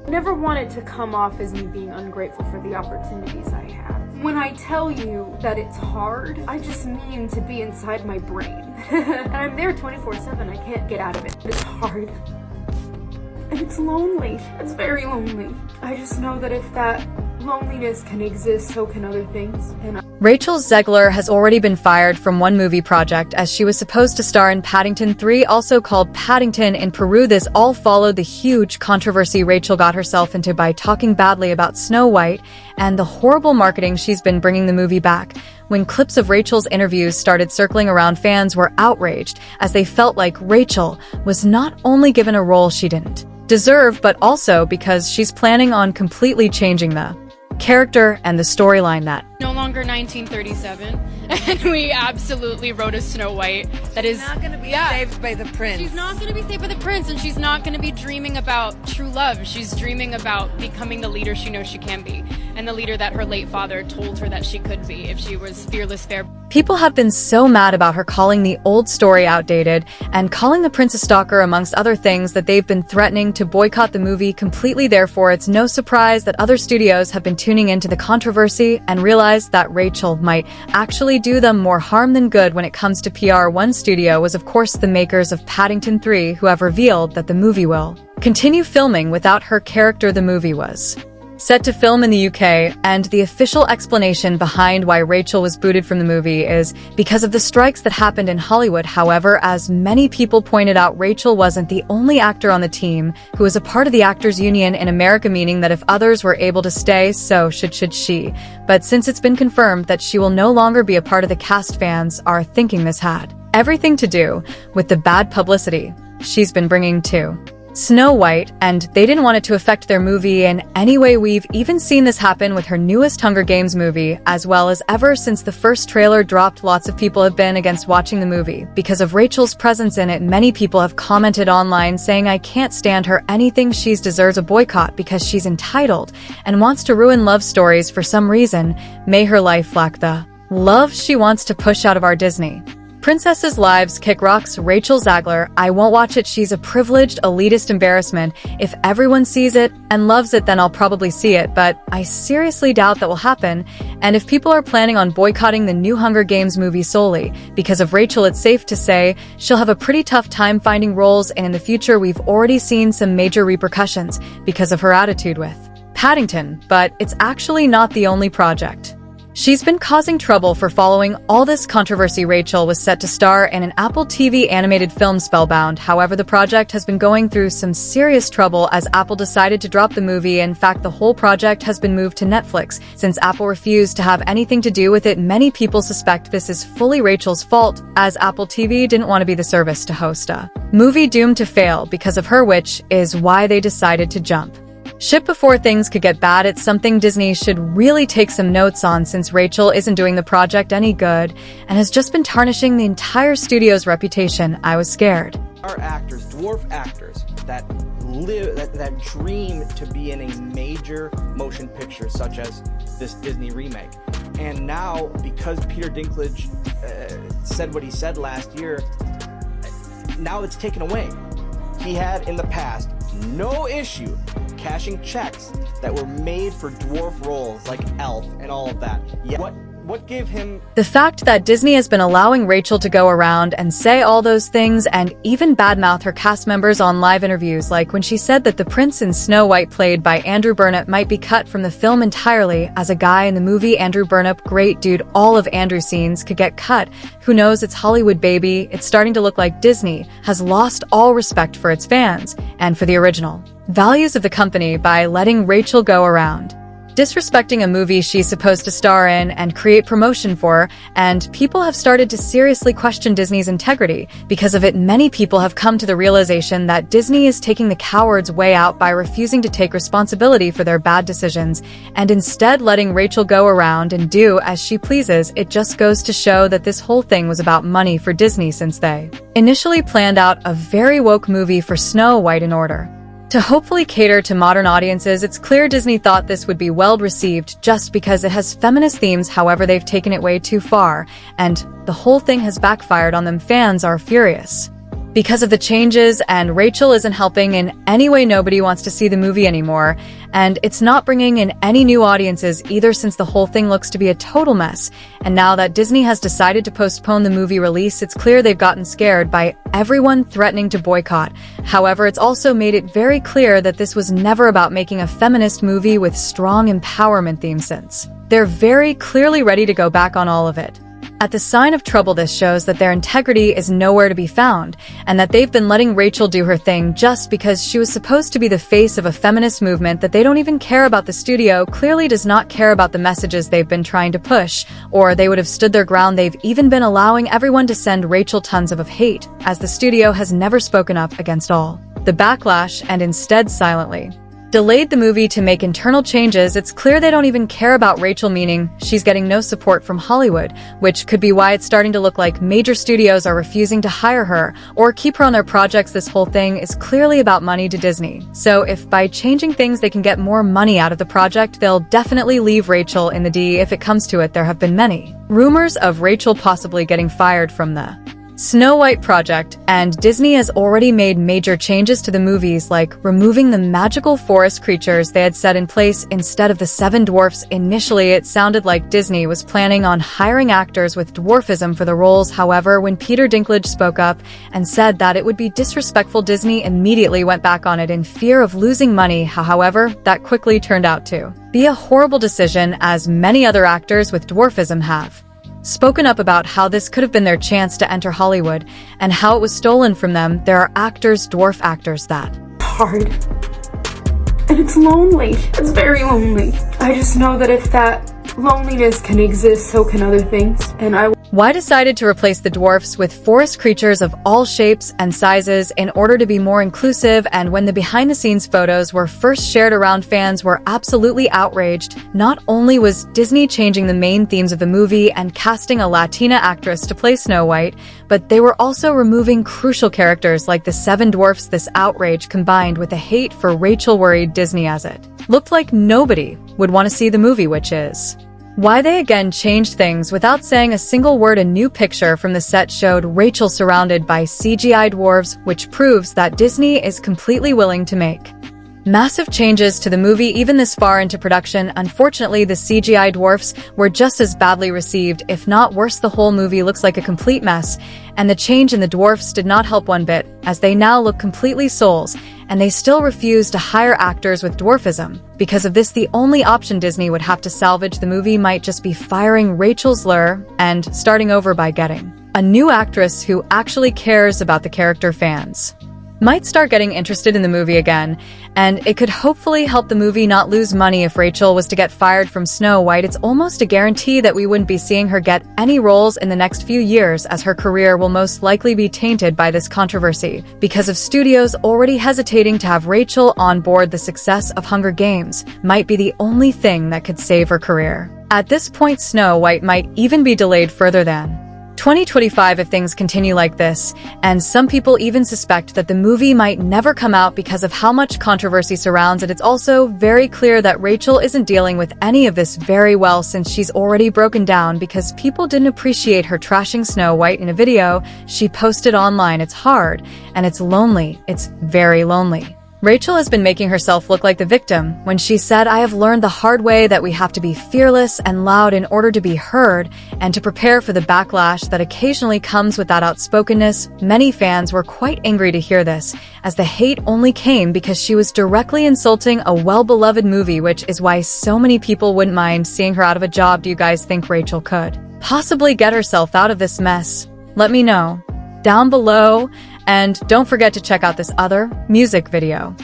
Never want it to come off as me being ungrateful for the opportunities I have. When I tell you that it's hard, I just mean to be inside my brain. And I'm there 24/7, I can't get out of it. It's hard. And it's lonely. It's very lonely. I just know that if that loneliness can exist, so can other things. And Rachel Zegler has already been fired from one movie project as she was supposed to star in Paddington 3, also called Paddington in Peru. This all followed the huge controversy Rachel got herself into by talking badly about Snow White and the horrible marketing she's been bringing the movie back. When clips of Rachel's interviews started circling around, fans were outraged as they felt like Rachel was not only given a role she didn't deserve, but also because she's planning on completely changing the character and the storyline that no longer 1937, and we absolutely wrote a Snow White that is not going to be saved by the prince. She's not going to be saved by the prince, and she's not going to be dreaming about true love. She's dreaming about becoming the leader she knows she can be, and the leader that her late father told her that she could be if she was fearless, fair. People have been so mad about her calling the old story outdated and calling the prince a stalker, amongst other things, that they've been threatening to boycott the movie completely. Therefore, it's no surprise that other studios have been tuning into the controversy and realized that Rachel might actually do them more harm than good when it comes to PR. One studio was, of course, the makers of Paddington 3, who have revealed that the movie will continue filming without her character. The movie was set to film in the UK, and the official explanation behind why Rachel was booted from the movie is because of the strikes that happened in Hollywood. However, as many people pointed out, Rachel wasn't the only actor on the team who was a part of the Actors Union in America, meaning that if others were able to stay, so should she. But since it's been confirmed that she will no longer be a part of the cast, fans are thinking this had everything to do with the bad publicity she's been bringing to Snow White, and they didn't want it to affect their movie in any way. We've even seen this happen with her newest Hunger Games movie, as well as ever since the first trailer dropped. Lots of people have been against watching the movie because of Rachel's presence in it. Many people have commented online saying, "I can't stand her. Anything she deserves a boycott because she's entitled and wants to ruin love stories for some reason. May her life lack the love she wants to push out of our Disney princesses' lives." Kick rocks. Rachel Zegler, "I won't watch it. She's a privileged, elitist embarrassment. If everyone sees it and loves it, then I'll probably see it, but I seriously doubt that will happen. And if people are planning on boycotting the new Hunger Games movie solely because of Rachel, it's safe to say she'll have a pretty tough time finding roles, and in the future we've already seen some major repercussions because of her attitude with Paddington." But it's actually not the only project she's been causing trouble for. Following all this controversy, Rachel was set to star in an Apple TV animated film, Spellbound. However, the project has been going through some serious trouble as Apple decided to drop the movie. In fact, the whole project has been moved to Netflix since Apple refused to have anything to do with it. Many people suspect this is fully Rachel's fault, as Apple TV didn't want to be the service to host a movie doomed to fail because of her, which is why they decided to jump ship before things could get bad. It's something Disney should really take some notes on, since Rachel isn't doing the project any good and has just been tarnishing the entire studio's reputation. I was scared. Our actors, dwarf actors, that dream to be in a major motion picture such as this Disney remake. And now, because Peter Dinklage said what he said last year, now it's taken away. He had in the past no issue cashing checks that were made for dwarf roles like Elf and all of that. Yeah, what gave him the fact that Disney has been allowing Rachel to go around and say all those things and even badmouth her cast members on live interviews, like when she said that the prince in Snow White, played by Andrew Burnett, might be cut from the film entirely. As a guy in the movie, Andrew Burnett, great dude, all of Andrew's scenes could get cut. Who knows? It's Hollywood, baby. It's starting to look like Disney has lost all respect for its fans and for the original values of the company by letting Rachel go around disrespecting a movie she's supposed to star in and create promotion for, and people have started to seriously question Disney's integrity. Because of it, many people have come to the realization that Disney is taking the coward's way out by refusing to take responsibility for their bad decisions and instead letting Rachel go around and do as she pleases. It just goes to show that this whole thing was about money for Disney, since they initially planned out a very woke movie for Snow White in order to hopefully cater to modern audiences. It's clear Disney thought this would be well received just because it has feminist themes. However, they've taken it way too far, and the whole thing has backfired on them. Fans are furious because of the changes, and Rachel isn't helping in any way. Nobody wants to see the movie anymore, and it's not bringing in any new audiences either, since the whole thing looks to be a total mess. And now that Disney has decided to postpone the movie release, it's clear they've gotten scared by everyone threatening to boycott. However, it's also made it very clear that this was never about making a feminist movie with strong empowerment themes, since they're very clearly ready to go back on all of it. At the sign of trouble, this shows that their integrity is nowhere to be found, and that they've been letting Rachel do her thing just because she was supposed to be the face of a feminist movement that they don't even care about. The studio clearly does not care about the messages they've been trying to push, or they would have stood their ground. They've even been allowing everyone to send Rachel tons of hate, as the studio has never spoken up against all the backlash and instead silently delayed the movie to make internal changes. It's clear they don't even care about Rachel, meaning she's getting no support from Hollywood, which could be why it's starting to look like major studios are refusing to hire her or keep her on their projects. This whole thing is clearly about money to Disney. So if by changing things they can get more money out of the project, they'll definitely leave Rachel in the D. If it comes to it, there have been many rumors of Rachel possibly getting fired from the Snow White project, and Disney has already made major changes to the movies, like removing the magical forest creatures they had set in place instead of the 7 dwarfs. Initially, it sounded like Disney was planning on hiring actors with dwarfism for the roles. However, when Peter Dinklage spoke up and said that it would be disrespectful, Disney immediately went back on it in fear of losing money. However, that quickly turned out to be a horrible decision, as many other actors with dwarfism have spoken up about how this could have been their chance to enter Hollywood and how it was stolen from them. There are dwarf actors that Hard. And it's lonely. It's very lonely. I just know that if that loneliness can exist, so can other things. And Why decided to replace the dwarfs with forest creatures of all shapes and sizes in order to be more inclusive. And when the behind-the-scenes photos were first shared around, fans were absolutely outraged. Not only was Disney changing the main themes of the movie and casting a Latina actress to play Snow White, but they were also removing crucial characters like the 7 dwarfs. This outrage, combined with the hate for Rachel, worried Disney, as it looked like nobody would want to see the movie, which is why they again changed things without saying a single word. A new picture from the set showed Rachel surrounded by CGI dwarves, which proves that Disney is completely willing to make massive changes to the movie even this far into production. Unfortunately, the CGI dwarfs were just as badly received, if not worse. The whole movie looks like a complete mess, and the change in the dwarfs did not help one bit, as they now look completely souls, and they still refuse to hire actors with dwarfism. Because of this, the only option Disney would have to salvage the movie might just be firing Rachel Zegler and starting over by getting a new actress who actually cares about the character. Fans might start getting interested in the movie again, and it could hopefully help the movie not lose money. If Rachel was to get fired from Snow White, it's almost a guarantee that we wouldn't be seeing her get any roles in the next few years, as her career will most likely be tainted by this controversy because of studios already hesitating to have Rachel on board. The success of Hunger Games might be the only thing that could save her career. At this point, Snow White might even be delayed further than 2025 if things continue like this, and some people even suspect that the movie might never come out because of how much controversy surrounds it. It's also very clear that Rachel isn't dealing with any of this very well, since she's already broken down because people didn't appreciate her trashing Snow White in a video she posted online. It's hard, and it's lonely. It's very lonely. Rachel has been making herself look like the victim when she said, "I have learned the hard way that we have to be fearless and loud in order to be heard and to prepare for the backlash that occasionally comes with that outspokenness." Many fans were quite angry to hear this, as the hate only came because she was directly insulting a well-beloved movie, which is why so many people wouldn't mind seeing her out of a job. Do you guys think Rachel could possibly get herself out of this mess? Let me know down below. And don't forget to check out this other music video.